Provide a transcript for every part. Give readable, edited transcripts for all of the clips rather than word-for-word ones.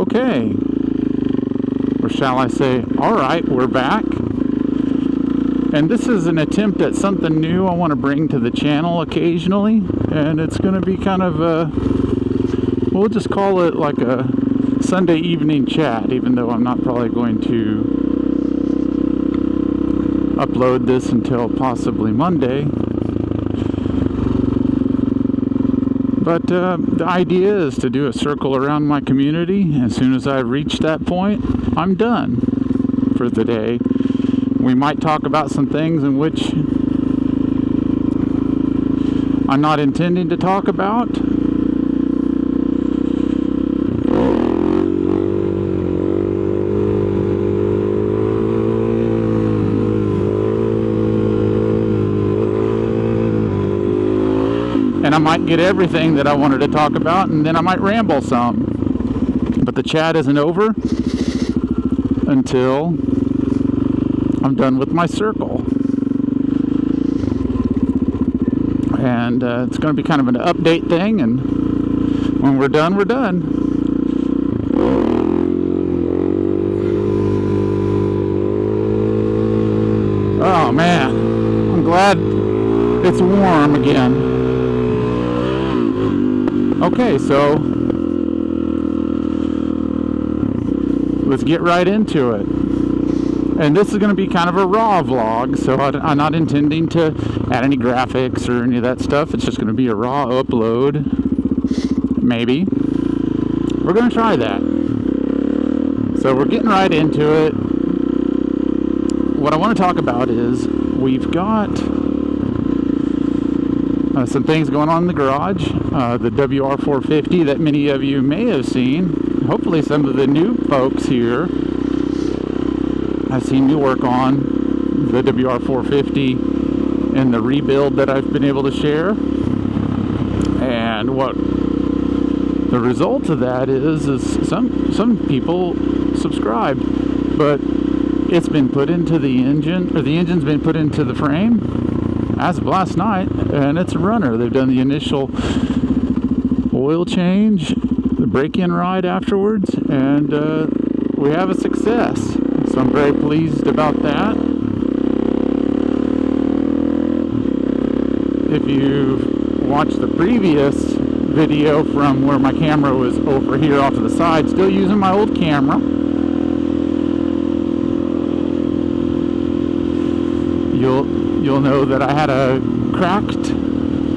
Okay, or shall I say, alright, we're back. And this is an attempt at something new I want to bring to the channel occasionally. And it's going to be kind of a, we'll just call it like a Sunday evening chat, even though I'm not probably going to upload this until possibly Monday. But the idea is to do a circle around my community. As soon as I reach that point, I'm done for the day. We might talk about some things in which I'm not intending to talk about. And I might get everything that I wanted to talk about, and then I might ramble some. But the chat isn't over until I'm done with my circle. And it's going to be kind of an update thing, and when we're done, we're done. Oh man, I'm glad it's warm again. Okay, so let's get right into it. And this is going to be kind of a raw vlog, so I'm not intending to add any graphics or any of that stuff. It's just going to be a raw upload. Maybe. We're going to try that. So we're getting right into it. What I want to talk about is we've got some things going on in the garage. The WR450 that many of you may have seen. Hopefully some of the new folks here I've seen new work on the WR450 and the rebuild that I've been able to share. And what the result of that is some people subscribed, but it's been put into the engine, or the engine's been put into the frame as of last night, and it's a runner. They've done the initial oil change, the break-in ride afterwards, and we have a success. So I'm very pleased about that. If you've watched the previous video from where my camera was over here off to the side, still using my old camera, you'll know that I had a cracked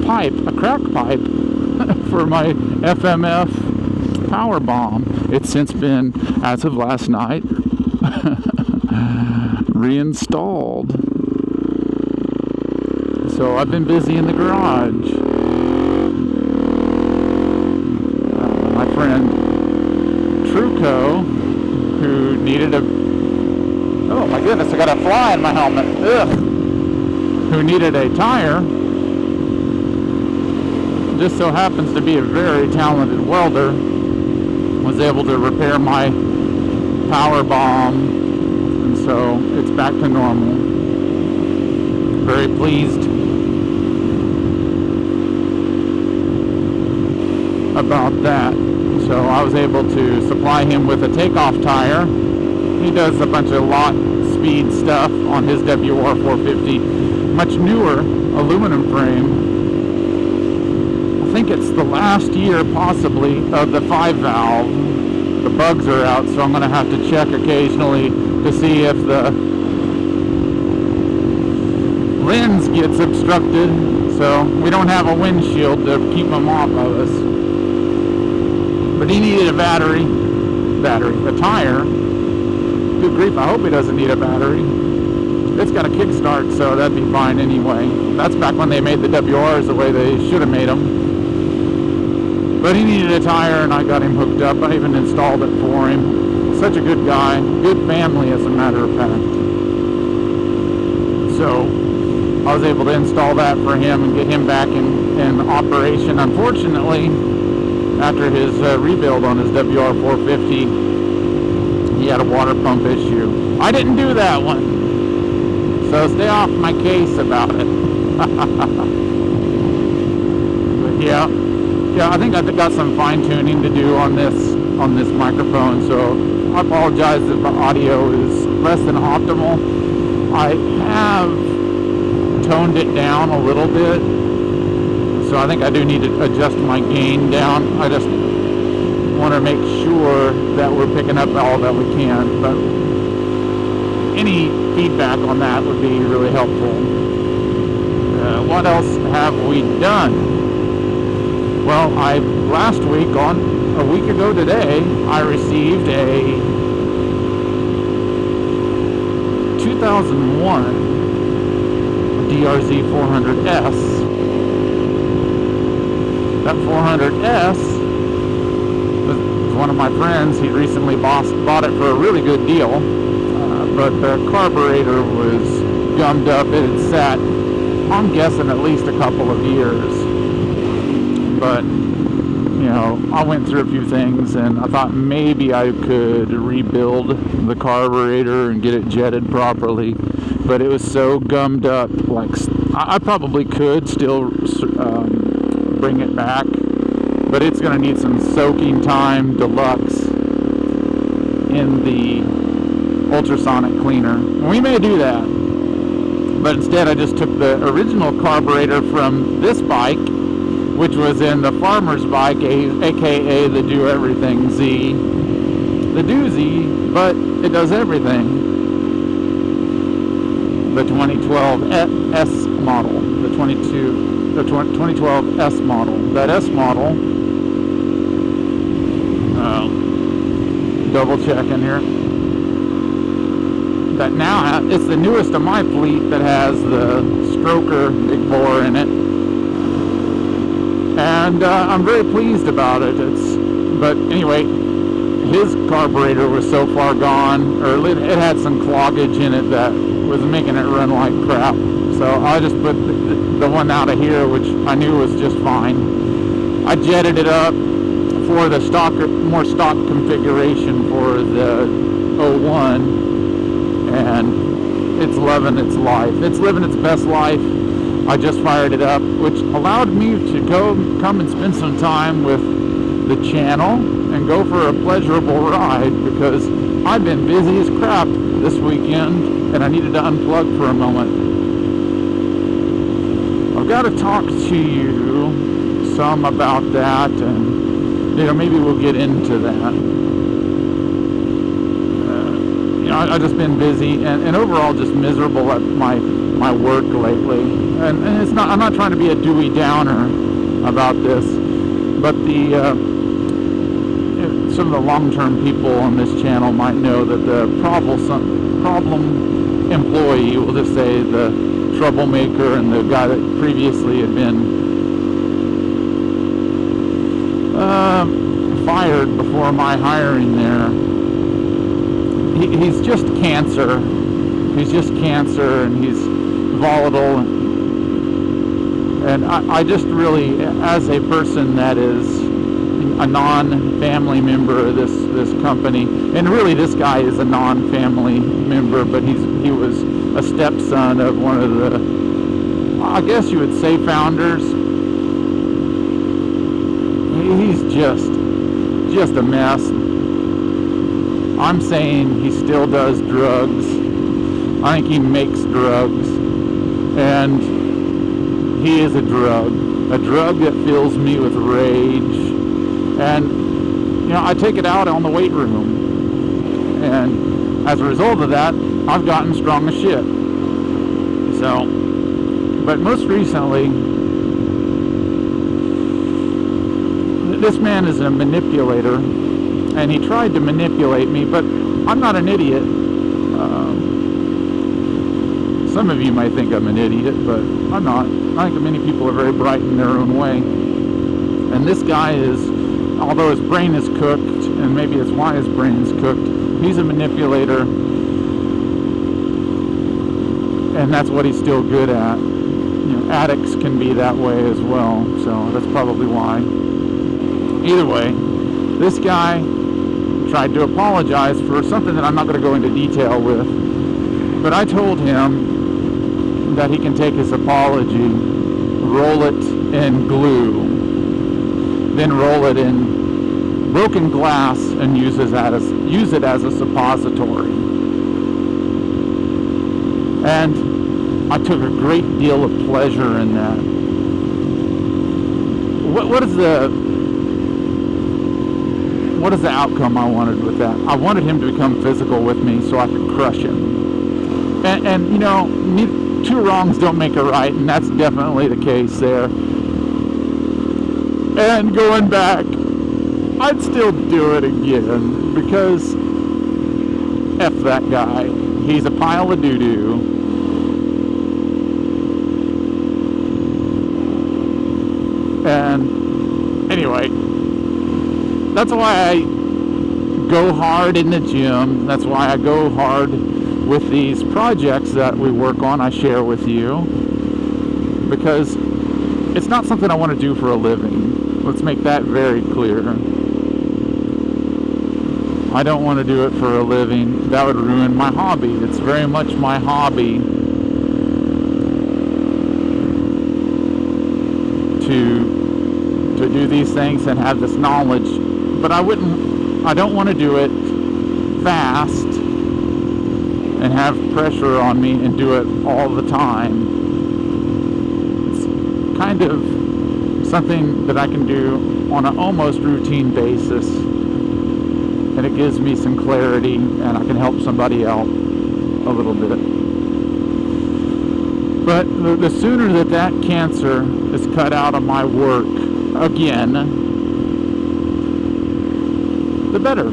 pipe for my FMF power bomb. It's since been, as of last night, reinstalled. So I've been busy in the garage. My friend Truco, who needed a, oh my goodness, I got a fly in my helmet. Ugh. Who needed a tire, just so happens to be a very talented welder, was able to repair my power bomb, and so it's back to normal. Very pleased about that. So I was able to supply him with a takeoff tire. He does a bunch of lot speed stuff on his WR450, much newer aluminum frame. I think it's the last year possibly of the 5-valve. The bugs are out, so I'm going to have to check occasionally to see if the lens gets obstructed, so we don't have a windshield to keep them off of us. But he needed a battery, a tire. Good grief, I hope he doesn't need a battery. It's got a kickstart, so that'd be fine anyway. That's back when they made the WRs the way they should have made them. But he needed a tire, and I got him hooked up. I even installed it for him. Such a good guy. Good family, as a matter of fact. So I was able to install that for him and get him back in operation. Unfortunately, after his rebuild on his WR450, he had a water pump issue. I didn't do that one. So stay off my case about it. But yeah, I think I've got some fine tuning to do on this on this microphone, so I apologize if the audio is less than optimal. I have toned it down a little bit, so I think I do need to adjust my gain down. I just want to make sure that we're picking up all that we can, but any feedback on that would be really helpful. What else have we done? Well, last week, a week ago today, I received a 2001 DRZ 400S. That 400S was one of my friends. He recently bought it for a really good deal, but the carburetor was gummed up. It had sat, I'm guessing, at least a couple of years. But, you know, I went through a few things, and I thought maybe I could rebuild the carburetor and get it jetted properly. But it was so gummed up, like, I probably could still bring it back, but it's going to need some soaking time deluxe in the ultrasonic cleaner. And we may do that. But instead I just took the original carburetor from this bike, which was in the farmer's bike, aka the Do Everything Z. The doozy, but it does everything. The 2012 S model, the 2012 S model. That S model, double checking here, that now it's the newest of my fleet that has the stroker big bore in it, and I'm very pleased about it. But anyway, his carburetor was so far gone, or it had some cloggage in it that was making it run like crap. So I just put the one out of here, which I knew was just fine. I jetted it up for the more stock configuration for the 01. And it's loving its life. It's living its best life. I just fired it up, which allowed me to come and spend some time with the channel and go for a pleasurable ride, because I've been busy as crap this weekend and I needed to unplug for a moment. I've got to talk to you some about that, and maybe we'll get into that. I've just been busy and overall just miserable at my work lately, and it's not. I'm not trying to be a Dewey Downer about this, but some of the long-term people on this channel might know that the problem employee, we'll just say the troublemaker and the guy that previously had been fired before my hiring there. He's just cancer. He's just cancer, and he's volatile. And I just really, as a person that is a non-family member of this company, and really this guy is a non-family member, but he was a stepson of one of the, I guess you would say, founders. He's just a mess. I'm saying he still does drugs. I think he makes drugs. And he is a drug that fills me with rage. And, I take it out on the weight room. And as a result of that, I've gotten strong as shit. So, but most recently, this man is a manipulator. And he tried to manipulate me, but I'm not an idiot. Some of you might think I'm an idiot, but I'm not. I think many people are very bright in their own way. And this guy is, although his brain is cooked, and maybe it's why his brain is cooked, he's a manipulator. And that's what he's still good at. Addicts can be that way as well, so that's probably why. Either way, this guy tried to apologize for something that I'm not going to go into detail with, but I told him that he can take his apology, roll it in glue, then roll it in broken glass and use it as a suppository. And I took a great deal of pleasure in that. What is the outcome I wanted with that? I wanted him to become physical with me so I could crush him. And you know, two wrongs don't make a right, and that's definitely the case there. And going back, I'd still do it again, because F that guy. He's a pile of doo-doo. And anyway, that's why I go hard in the gym. That's why I go hard with these projects that we work on, I share with you, because it's not something I want to do for a living. Let's make that very clear. I don't want to do it for a living. That would ruin my hobby. It's very much my hobby to do these things and have this knowledge. But I don't want to do it fast and have pressure on me and do it all the time. It's kind of something that I can do on an almost routine basis, and it gives me some clarity, and I can help somebody out a little bit. But the sooner that cancer is cut out of my work again, the better.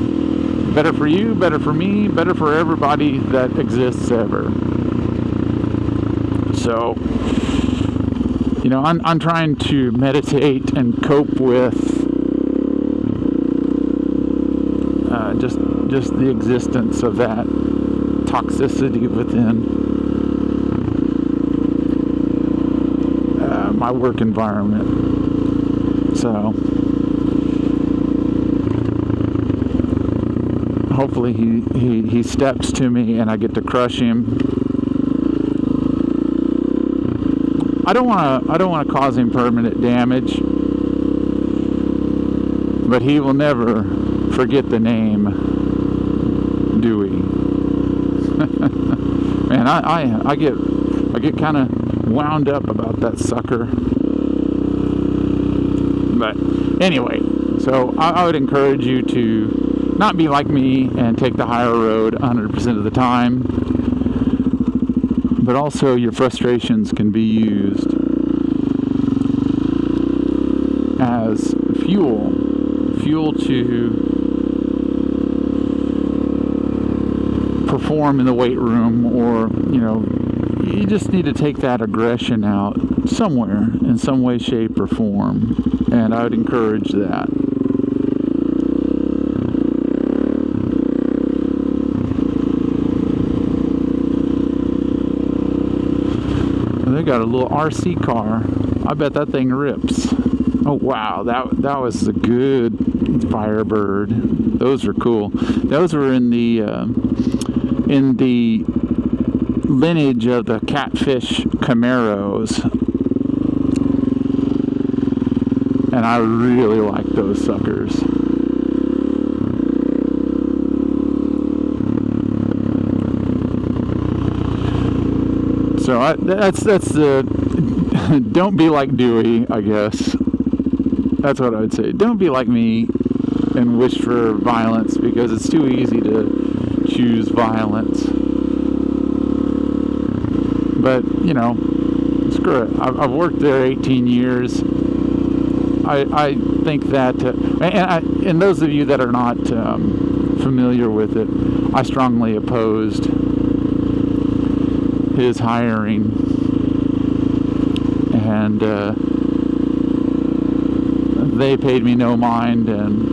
Better for you, better for me, better for everybody that exists ever. So, you know, I'm trying to meditate and cope with just the existence of that toxicity within my work environment. So hopefully he steps to me and I get to crush him. I don't want to cause him permanent damage, but he will never forget the name Dewey. Man, I get kind of wound up about that sucker. But anyway, so I would encourage you to not be like me and take the higher road 100% of the time. But also your frustrations can be used as fuel to perform in the weight room, or, you know, you just need to take that aggression out somewhere in some way, shape, or form. And I would encourage that. They got a little RC car. I bet that thing rips. Oh wow, that was a good Firebird. Those are cool. Those were in the lineage of the Catfish Camaros, and I really like those suckers. So that's the don't be like Dewey, I guess. That's what I would say. Don't be like me and wish for violence, because it's too easy to choose violence. But, you know, screw it. I've worked there 18 years. I think that, and those of you that are not familiar with it, I strongly opposed his hiring, and they paid me no mind, and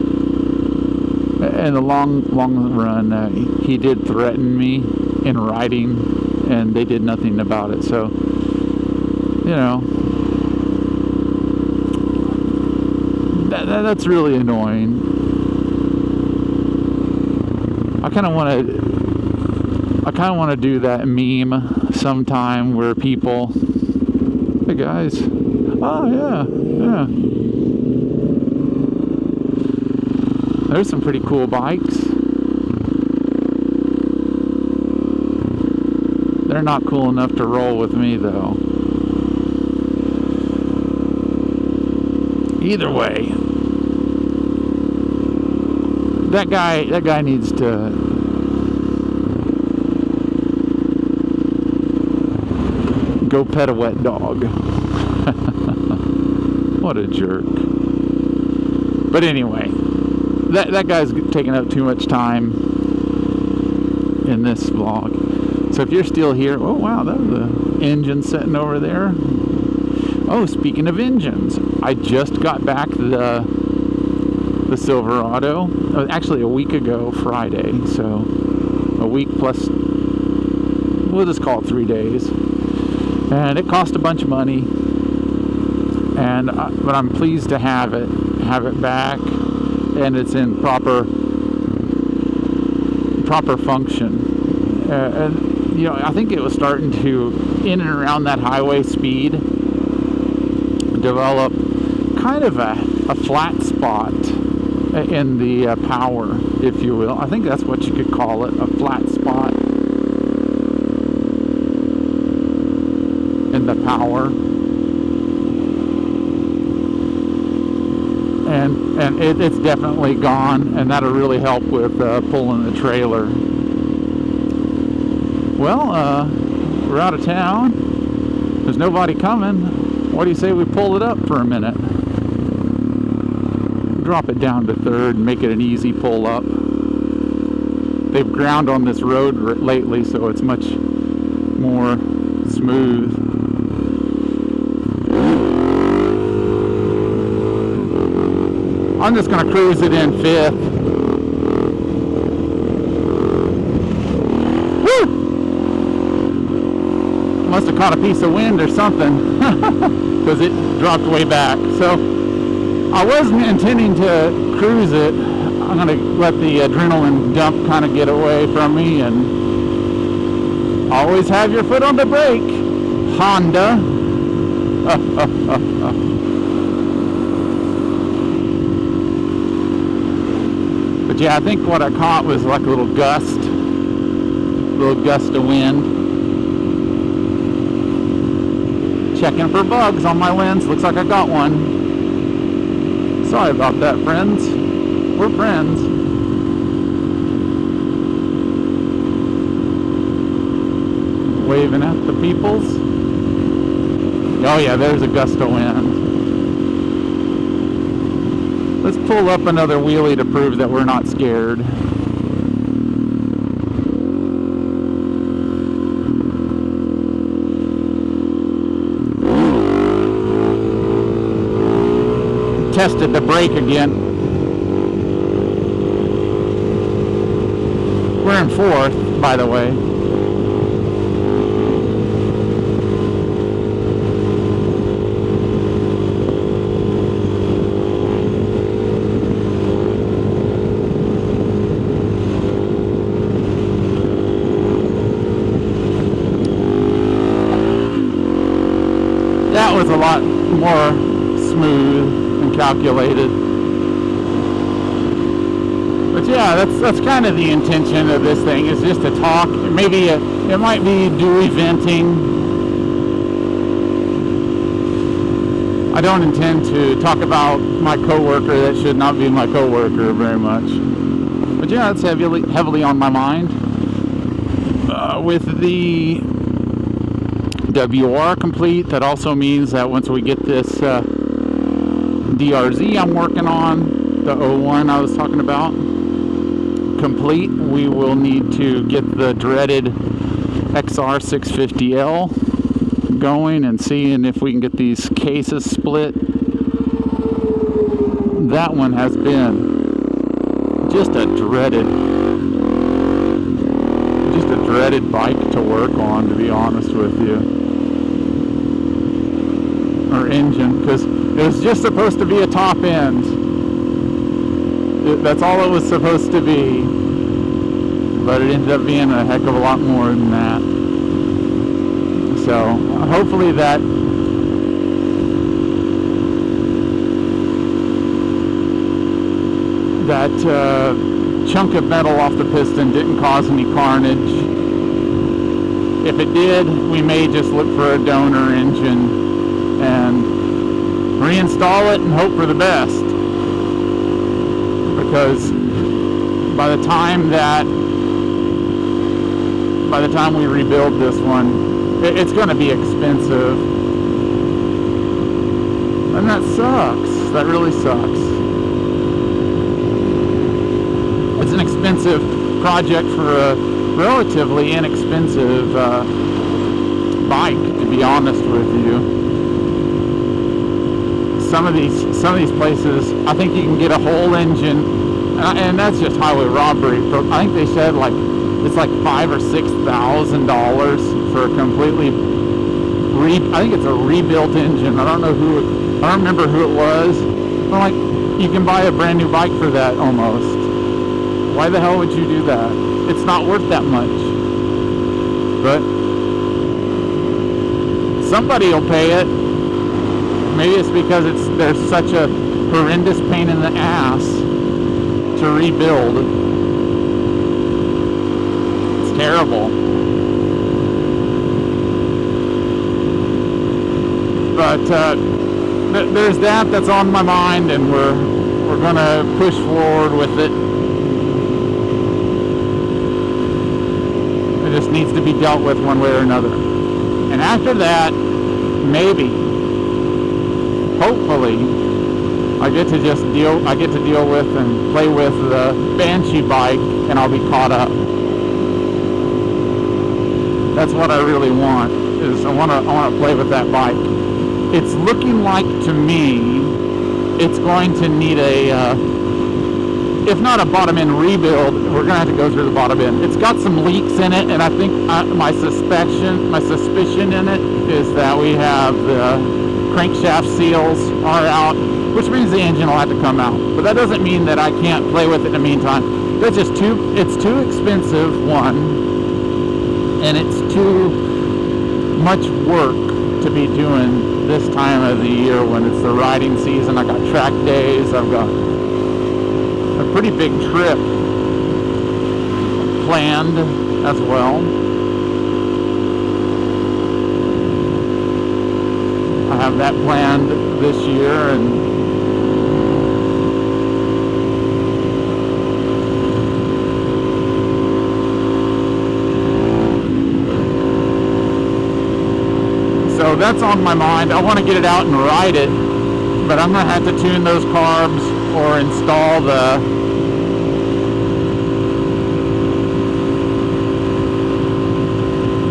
in the long run, he did threaten me in writing, and they did nothing about it. So, you know, that's really annoying. I kind of want to do that meme sometime where people, hey guys, oh yeah. There's some pretty cool bikes. They're not cool enough to roll with me though. Either way, that guy needs to go pet a wet dog. What a jerk. But anyway, that guy's taking up too much time in this vlog. So if you're still here, oh wow, that was an engine sitting over there. Oh, speaking of engines, I just got back the Silverado, actually a week ago Friday, so a week plus, we'll just call it 3 days, and it cost a bunch of money, and but I'm pleased to have it back, and it's in proper function, and you know, I think it was starting to, in and around that highway speed, develop kind of a flat spot in the power, if you will. I think that's what you could call it, a flat spot in the power. And it's definitely gone, and that'll really help with pulling the trailer. Well, we're out of town. There's nobody coming. What do you say we pull it up for a minute? Drop it down to third and make it an easy pull up. They've ground on this road lately, so it's much more smooth. I'm just going to cruise it in fifth. Woo! Must have caught a piece of wind or something, because it dropped way back. So I wasn't intending to cruise it. I'm going to let the adrenaline dump kind of get away from me, and always have your foot on the brake, Honda. But yeah, I think what I caught was like a little gust of wind. Checking for bugs on my lens. Looks like I got one. Sorry about that, friends. We're friends. Waving at the peoples. Oh yeah, there's a gust of wind. Let's pull up another wheelie to prove that we're not scared. Tested the brake again. We're in fourth, by the way. That was a lot more smooth and calculated. But yeah, that's kind of the intention of this thing, is just to talk. Maybe it might be Dewey venting. I don't intend to talk about my coworker that should not be my coworker very much. But yeah, it's heavily on my mind. With the WR complete, that also means that once we get this DRZ I'm working on, the 01 I was talking about, complete, we will need to get the dreaded XR650L going and seeing if we can get these cases split. That one has been just a dreaded bike to work on, to be honest with you. Or engine, because it was just supposed to be a top end. That's all it was supposed to be, but it ended up being a heck of a lot more than that. So hopefully that that chunk of metal off the piston didn't cause any carnage. If it did, we may just look for a donor engine and reinstall it and hope for the best. Because by the time we rebuild this one, it's going to be expensive. And that sucks. That really sucks. It's an expensive project for a relatively inexpensive bike, to be honest with you. Some of these places, I think you can get a whole engine, and that's just highway robbery. I think they said like it's like $5,000 or $6,000 for a completely I think it's a rebuilt engine. I don't remember who it was. I'm like, you can buy a brand new bike for that almost. Why the hell would you do that? It's not worth that much. But somebody will pay it. Maybe it's because there's such a horrendous pain in the ass to rebuild. It's terrible. But there's that's on my mind, and we're gonna push forward with it. It just needs to be dealt with one way or another. And after that, maybe, hopefully, I get to deal with and play with the Banshee bike, and I'll be caught up. That's what I really want. Is I want to play with that bike. It's looking like, to me, it's going to need if not a bottom end rebuild, we're going to have to go through the bottom end. It's got some leaks in it, and I think my suspicion in it is that we have the crankshaft seals are out, which means the engine will have to come out. But that doesn't mean that I can't play with it in the meantime. It's too expensive, one, and it's too much work to be doing this time of the year when it's the riding season. I got track days, I've got a pretty big trip planned as well. I have that planned this year, and so that's on my mind. I want to get it out and ride it, but I'm going to have to tune those carbs or install the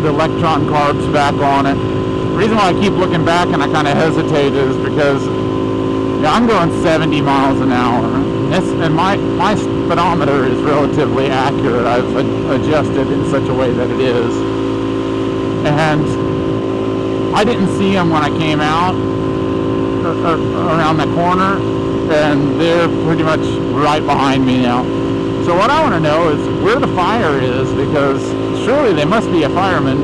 Electron carbs back on it. The reason why I keep looking back and I kind of hesitate is because I'm going 70 miles an hour. And my speedometer is relatively accurate. I've adjusted in such a way that it is. And I didn't see them when I came out around the corner, and they're pretty much right behind me now. So what I want to know is where the fire is, because surely they must be a fireman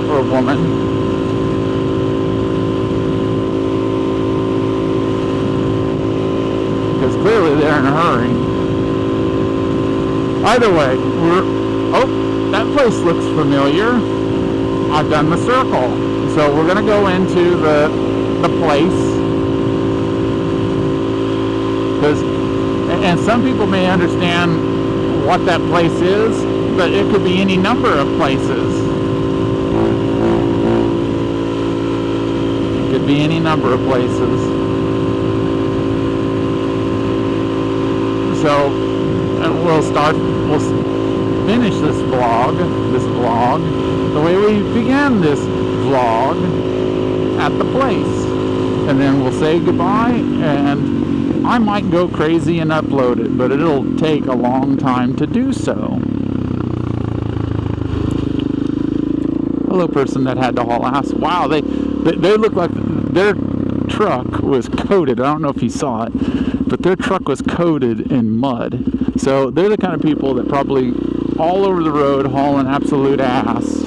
or a woman. Because clearly they're in a hurry. Either way, that place looks familiar. I've done the circle. So we're going to go into the place, and some people may understand what that place is, but it could be any number of places. It could be any number of places. So we'll finish this vlog the way we began this vlog, at the place, and then we'll say goodbye, and I might go crazy and upload it, but it'll take a long time to do so. Hello, person that had to haul ass. Wow, they look like their truck was coated. I don't know if you saw it, but their truck was coated in mud. So they're the kind of people that probably all over the road hauling absolute ass.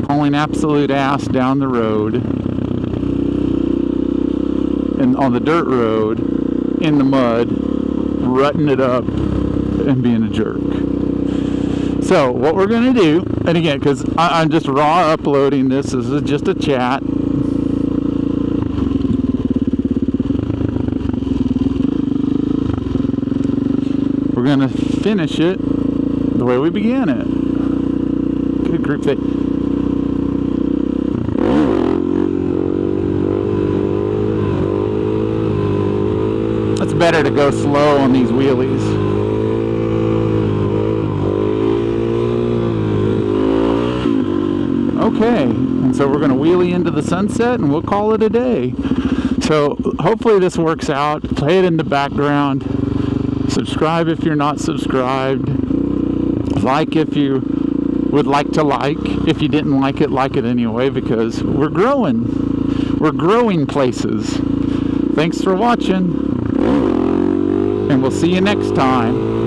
Hauling absolute ass down the road. and on the dirt road in the mud, rutting it up and being a jerk. So what we're going to do, and again, because I'm just raw uploading this is just a chat. We're going to finish it the way we began it. Good group thing. It's better to go slow on these wheelies. Okay, and so we're going to wheelie into the sunset and we'll call it a day. So hopefully this works out. Play it in the background. Subscribe if you're not subscribed. Like if you would like to like. If you didn't like it anyway, because we're growing. We're growing places. Thanks for watching, and we'll see you next time.